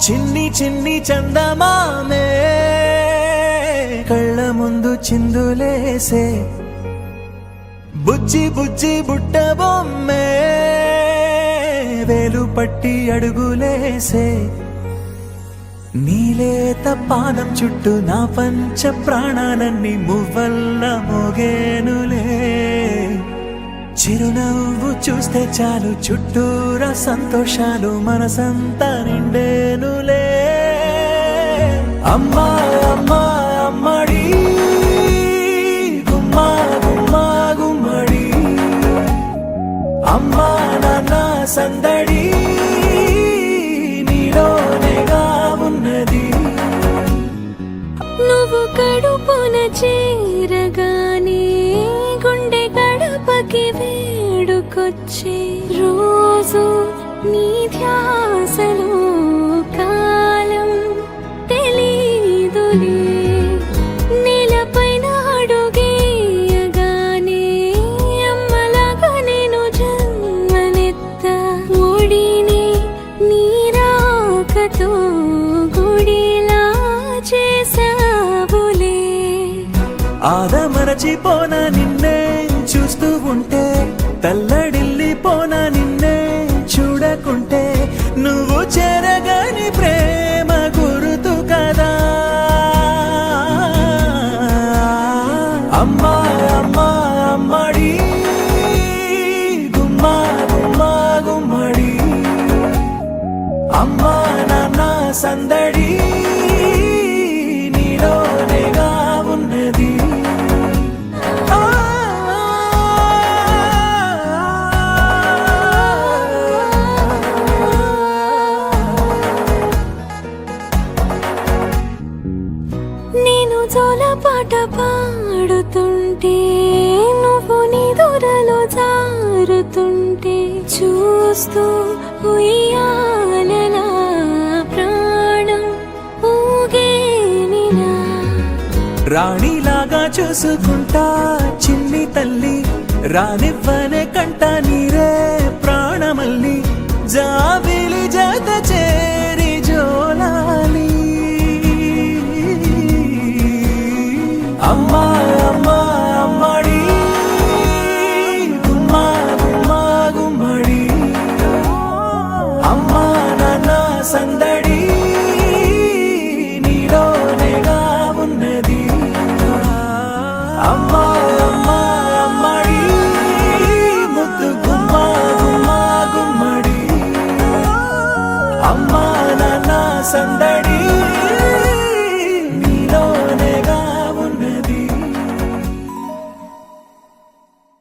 చిన్ని చిన్ని చందమామే కళ్ళ ముందు చిందులేసే బుజ్జి బుజ్జి బుట్ట బొమ్మే వేలు పట్టి అడుగులేసే నీలేత పాదం చుట్టూ నా పంచ ప్రాణాలన్నీ మువ్వల్ల మోగేనులే చిరునవ్వు చూస్తే చాలు చుట్టూరా సంతోషాలు మనసంతా నిండేనులే అమ్మా అమ్మా అమ్మడి గుమ్మా గుమ్మా గుమ్మడి అమ్మా నాన్న సందడి నీలోనేగా ఉన్నది నువ్వు కడుపున చేరగానే గుండె గడపకి వేడుకొచ్చే రోజు నీ ధ్యాసలో కాలం తెలీదులే నేలపైన అడుగేయగానే అమ్మలాగా నేను జన్మనెత్త ఒడిని నీ రాకతో గుడిలా చేసావులే ఆదమరచిపోన నిన్నే చూస్తూ ఉంటే తల్లడిల్లిపోన నిన్నే చూడకుంటే నువ్వు చెరగని ప్రేమ గురుతు కదా అమ్మా అమ్మా అమ్మడి గుమ్మా గుమ్మా గుమ్మడి అమ్మా నాన్న సందడి నీలోనేగా ఉన్నది నేను జోలపాట పాడుతుంటే నువ్వు నీ దూరలో జారుతుంటే చూస్తూ ఉయ్యాలలా ప్రాణం ఊగేనినా రాణిలాగా చూసుకుంటా చిన్ని తల్లి రానివ్వనే కంట నీరే ప్రాణమల్లి జాబిలి జత చేరి జోలాలి అమ్మా అమ్మా అమ్మడి గుమ్మా గుమ్మా గుమ్మడి అమ్మా నాన్న సందడి నీలోనేగా ఉన్నది అమ్మా అమ్మా అమ్మడి ముద్దు గుమ్మా గుమ్మా గుమ్మడి అమ్మా నాన్న సందడి